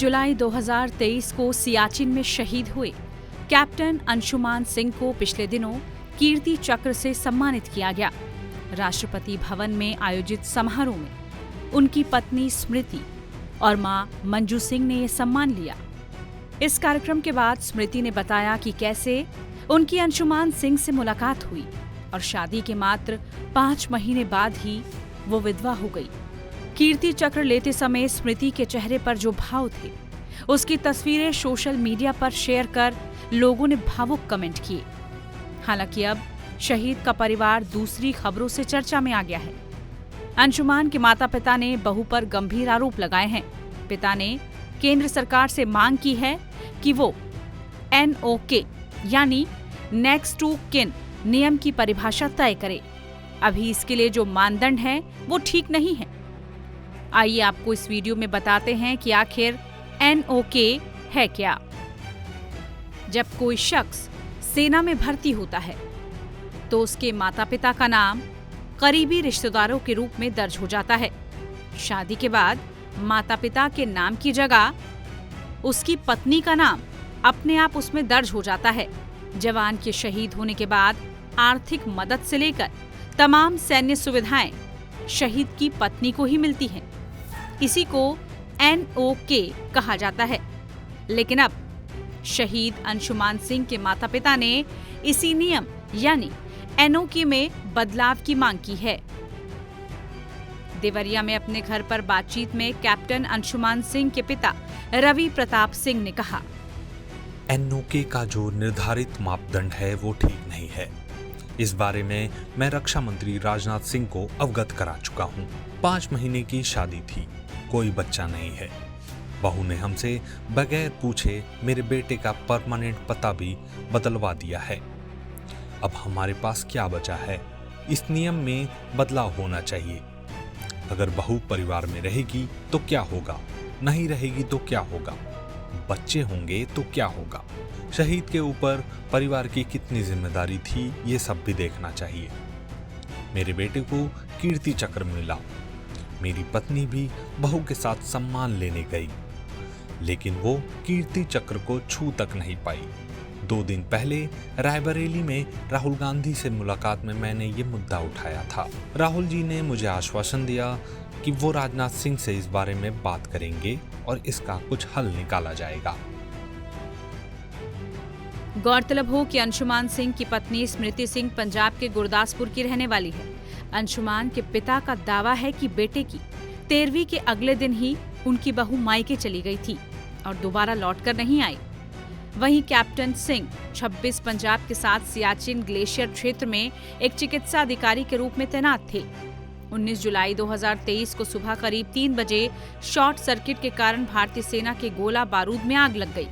जुलाई 2023 को सियाचिन में शहीद हुए कैप्टन अंशुमान सिंह को पिछले दिनों कीर्ति चक्र से सम्मानित किया गया। राष्ट्रपति भवन में आयोजित समारोह में उनकी पत्नी स्मृति और मां मंजू सिंह ने ये सम्मान लिया। इस कार्यक्रम के बाद स्मृति ने बताया कि कैसे उनकी अंशुमान सिंह से मुलाकात हुई और शादी के मात्र 5 महीने बाद ही वो विधवा हो गई। कीर्ति चक्र लेते समय स्मृति के चेहरे पर जो भाव थे, उसकी तस्वीरें सोशल मीडिया पर शेयर कर लोगों ने भावुक कमेंट किए। हालांकि अब शहीद का परिवार दूसरी खबरों से चर्चा में आ गया है। अंशुमान के माता पिता ने बहू पर गंभीर आरोप लगाए हैं। पिता ने केंद्र सरकार से मांग की है कि वो NOK यानी नेक्स्ट टू किन नियम की परिभाषा तय करे। अभी इसके लिए जो मानदंड है वो ठीक नहीं है। आइए आपको इस वीडियो में बताते हैं कि आखिर NOK है क्या। जब कोई शख्स सेना में भर्ती होता है तो उसके माता पिता का नाम करीबी रिश्तेदारों के रूप में दर्ज हो जाता है। शादी के बाद माता पिता के नाम की जगह उसकी पत्नी का नाम अपने आप उसमें दर्ज हो जाता है। जवान के शहीद होने के बाद आर्थिक मदद से लेकर तमाम सैन्य सुविधाएं शहीद की पत्नी को ही मिलती हैं। इसी को NOK कहा जाता है। लेकिन अब शहीद अंशुमान सिंह के माता पिता ने इसी नियम यानी NOK में बदलाव की मांग की है। देवरिया में अपने घर पर बातचीत में कैप्टन अंशुमान सिंह के पिता रवि प्रताप सिंह ने कहा, NOK का जो निर्धारित मापदंड है वो ठीक नहीं है। इस बारे में मैं रक्षा मंत्री राजनाथ सिंह को अवगत करा चुका हूँ। 5 महीने की शादी थी, कोई बच्चा नहीं है। बहू ने हमसे बगैर पूछे मेरे बेटे का परमानेंट पता भी बदलवा दिया है। अब हमारे पास क्या बचा है? इस नियम में बदलाव होना चाहिए। अगर बहू परिवार में रहेगी तो क्या होगा, नहीं रहेगी तो क्या होगा, बच्चे होंगे तो क्या होगा, शहीद के ऊपर परिवार की कितनी जिम्मेदारी थी, ये सब भी देखना चाहिए। मेरे बेटे को कीर्ति चक्र मिला। मेरी पत्नी भी बहू के साथ सम्मान लेने गई, लेकिन वो कीर्ति चक्र को छू तक नहीं पाई। 2 दिन पहले रायबरेली में राहुल गांधी से मुलाकात में मैंने ये मुद्दा उठाया था। राहुल जी ने मुझे आश्वासन दिया कि वो राजनाथ सिंह से इस बारे में बात करेंगे और इसका कुछ हल निकाला जाएगा। गौरतलब हो कि अंशुमान सिंह की पत्नी स्मृति सिंह पंजाब के गुरदासपुर की रहने वाली है। अंशुमान के पिता का दावा है कि बेटे की 13वीं के अगले दिन ही उनकी बहू मायके चली गई थी और दोबारा लौटकर नहीं आई। वहीं कैप्टन सिंह 26 पंजाब के साथ सियाचिन ग्लेशियर क्षेत्र में एक चिकित्सा अधिकारी के रूप में तैनात थे। 19 जुलाई 2023 को सुबह करीब 3 बजे शॉर्ट सर्किट के कारण भारतीय सेना के गोला बारूद में आग लग गई।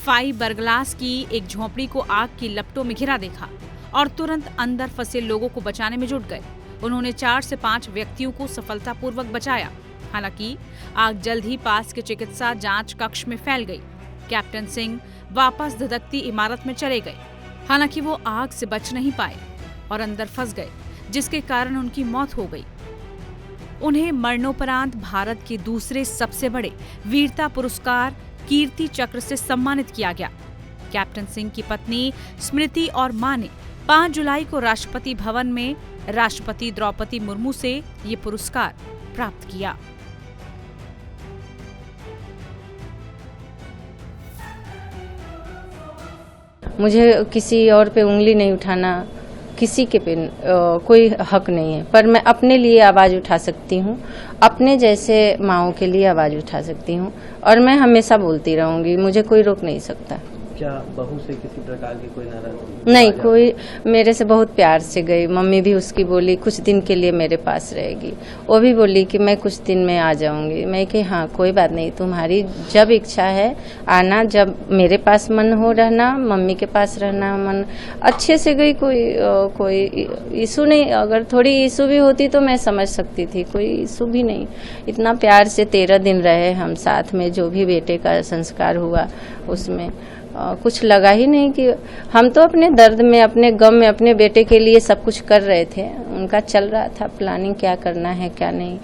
फाइबरग्लास की एक झोपड़ी को आग की लपटों में घिरा देखा और तुरंत अंदर फंसे लोगों को बचाने में जुट गए। उन्होंने 4 से 5 व्यक्तियों को सफलतापूर्वक बचाया। हालांकि आग जल्द ही पास के चिकित्सा जांच कक्ष में फैल गई। कैप्टन सिंह वापस धधकती इमारत में चले गए। हालांकि वो आग से बच नहीं पाए और अंदर फंस गए, जिसके कारण उनकी मौत हो गई। उन्हें मरणोपरांत भारत के दूसरे सबसे बड़े वीरता पुरस्कार कीर्ति चक्र से सम्मानित किया गया। कैप्टन सिंह की पत्नी स्मृति और मां ने 5 जुलाई को राष्ट्रपति भवन में राष्ट्रपति द्रौपदी मुर्मू से ये पुरस्कार प्राप्त किया। मुझे किसी और पे उंगली नहीं उठाना, किसी के पे कोई हक नहीं है, पर मैं अपने लिए आवाज़ उठा सकती हूँ, अपने जैसे माँओं के लिए आवाज़ उठा सकती हूँ और मैं हमेशा बोलती रहूँगी। मुझे कोई रोक नहीं सकता। क्या बहू से किसी प्रकार की कोई नाराजगी? नहीं, कोई मेरे से बहुत प्यार से गई। मम्मी भी उसकी बोली कुछ दिन के लिए मेरे पास रहेगी। वो भी बोली कि मैं कुछ दिन में आ जाऊंगी। मैं कि हाँ कोई बात नहीं, तुम्हारी जब इच्छा है आना, जब मेरे पास मन हो रहना, मम्मी के पास रहना मन। अच्छे से गई, कोई इशू नहीं। अगर थोड़ी इशू भी होती तो मैं समझ सकती थी, कोई इशू भी नहीं। इतना प्यार से 13 दिन रहे हम साथ में। जो भी बेटे का संस्कार हुआ उसमें कुछ लगा ही नहीं कि हम तो अपने दर्द में, अपने गम में, अपने बेटे के लिए सब कुछ कर रहे थे। उनका चल रहा था प्लानिंग, क्या करना है क्या नहीं,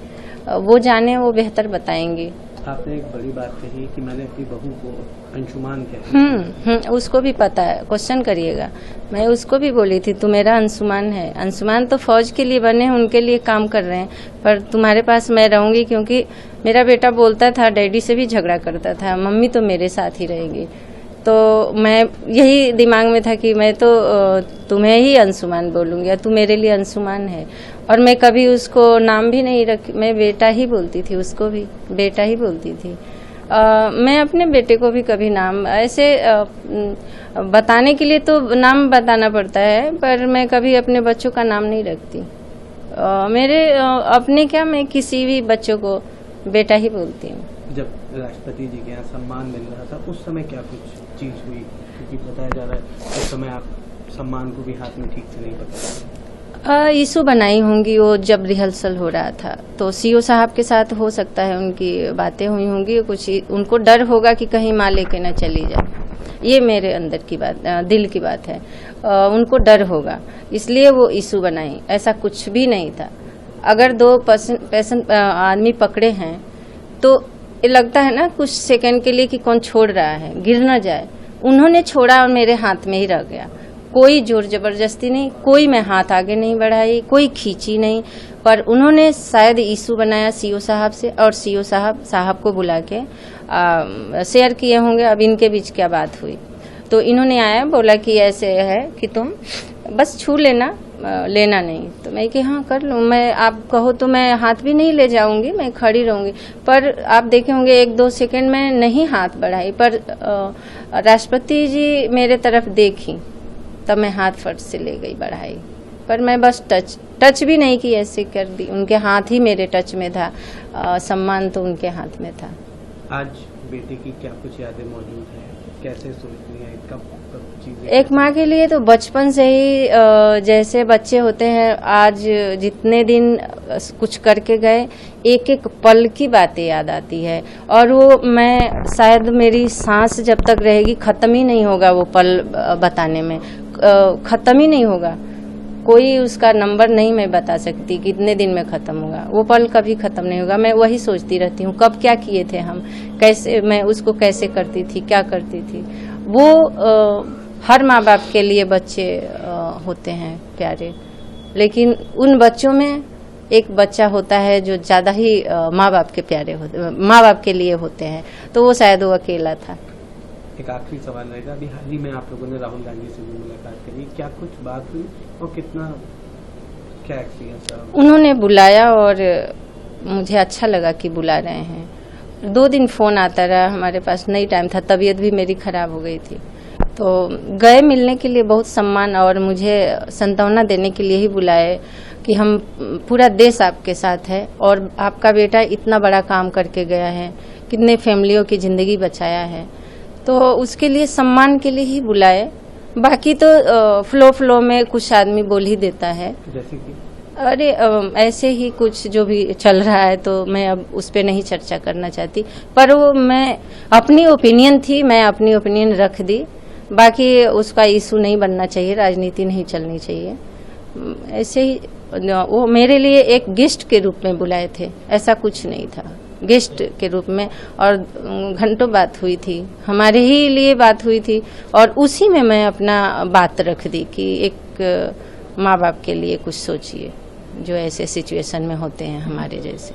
वो जाने, वो बेहतर बताएंगे। आपने एक बड़ी बात कही कि मैंने अपनी बहू को अंशुमान कहा। उसको भी पता है, क्वेश्चन करिएगा। मैं उसको भी बोली थी तू मेरा अंशुमान है। अंशुमान तो फौज के लिए बने हैं, उनके लिए काम कर रहे हैं, पर तुम्हारे पास मैं रहूंगी क्योंकि मेरा बेटा बोलता था, डैडी से भी झगड़ा करता था, मम्मी तो मेरे साथ ही रहेगी। तो मैं यही दिमाग में था कि मैं तो तुम्हें ही अंशुमान बोलूंगी या तू मेरे लिए अंशुमान है। और मैं कभी उसको नाम भी नहीं रखी, मैं बेटा ही बोलती थी, उसको भी बेटा ही बोलती थी। मैं अपने बेटे को भी कभी नाम ऐसे बताने के लिए तो नाम बताना पड़ता है, पर मैं कभी अपने बच्चों का नाम नहीं रखती। मेरे अपने क्या, मैं किसी भी बच्चों को बेटा ही बोलती हूँ। जब राष्ट्रपति जी के यहाँ सम्मान मिल रहा था उस समय क्या कुछ चीज हुई, क्योंकि बताया जा रहा है उस समय आप सम्मान को भी हाथ में ठीक से नहीं पकड़ा? इशू बनाई होंगी वो जब रिहर्सल हो रहा था, तो सीओ साहब के साथ हो सकता है उनकी बातें हुई होंगी, कुछ उनको डर होगा कि कहीं माँ लेके न चली जाए। ये मेरे अंदर की बात, दिल की बात है। उनको डर होगा, इसलिए वो इशू बनाई, ऐसा कुछ भी नहीं था। अगर 2 पर्सन आदमी पकड़े हैं तो ये लगता है ना कुछ सेकंड के लिए कि कौन छोड़ रहा है, गिर न जाए। उन्होंने छोड़ा और मेरे हाथ में ही रह गया। कोई जोर जबरदस्ती नहीं, कोई मैं हाथ आगे नहीं बढ़ाई, कोई खींची नहीं, पर उन्होंने शायद इशू बनाया सीओ साहब से, और सीओ साहब को बुला के शेयर किए होंगे अब इनके बीच क्या बात हुई। तो इन्होंने आया, बोला कि ऐसे है कि तुम बस छू लेना, लेना नहीं। तो मैं कि हाँ कर लूँ, मैं आप कहो तो मैं हाथ भी नहीं ले जाऊंगी, मैं खड़ी रहूंगी। पर आप देखे होंगे 1-2 सेकंड में नहीं हाथ बढ़ाई, पर राष्ट्रपति जी मेरे तरफ देखी तब मैं हाथ फट से ले गई बढ़ाई। पर मैं बस टच भी नहीं की, ऐसे कर दी। उनके हाथ ही मेरे टच में था, सम्मान तो उनके हाथ में था। आज बेटे की क्या कुछ यादें मौजूद हैं, कैसे सोचती हैं, कब चीजें? एक माँ के लिए तो बचपन से ही जैसे बच्चे होते हैं, आज जितने दिन कुछ करके गए, एक एक पल की बातें याद आती है। और वो मैं शायद मेरी सांस जब तक रहेगी खत्म ही नहीं होगा वो पल बताने में, खत्म ही नहीं होगा। कोई उसका नंबर नहीं मैं बता सकती कितने दिन में खत्म होगा, वो पल कभी खत्म नहीं होगा। मैं वही सोचती रहती हूँ कब क्या किए थे हम, कैसे मैं उसको कैसे करती थी, क्या करती थी। वो हर माँ बाप के लिए बच्चे होते हैं प्यारे, लेकिन उन बच्चों में एक बच्चा होता है जो ज्यादा ही माँ बाप के प्यारे होते, माँ बाप के लिए होते हैं, तो वो शायद वो अकेला था। एक आखिरी सवाल रहेगा, अभी हाल ही में आप लोगों ने राहुल गांधी से भी मुलाकात करी, क्या कुछ बात हुई और कितना क्या एक्सपीरियंस रहा? उन्होंने बुलाया और मुझे अच्छा लगा कि बुला रहे हैं। 2 दिन फोन आता रहा, हमारे पास नहीं टाइम था, तबीयत भी मेरी खराब हो गई थी, तो गए मिलने के लिए, बहुत सम्मान और मुझे सांत्वना देने के लिए ही बुलाए कि हम पूरा देश आपके साथ है और आपका बेटा इतना बड़ा काम करके गया है, कितने फैमिलियों की जिंदगी बचाया है, तो उसके लिए सम्मान के लिए ही बुलाए। बाकी तो फ्लो में कुछ आदमी बोल ही देता है, जैसे कि अरे ऐसे ही कुछ जो भी चल रहा है, तो मैं अब उस पर नहीं चर्चा करना चाहती। पर वो मैं अपनी ओपिनियन थी, मैं अपनी ओपिनियन रख दी। बाकी उसका इशू नहीं बनना चाहिए, राजनीति नहीं चलनी चाहिए। ऐसे ही वो मेरे लिए एक गेस्ट के रूप में बुलाए थे, ऐसा कुछ नहीं था, गेस्ट के रूप में। और घंटों बात हुई थी, हमारे ही लिए बात हुई थी, और उसी में मैं अपना बात रख दी कि एक माँ बाप के लिए कुछ सोचिए जो ऐसे सिचुएशन में होते हैं हमारे जैसे।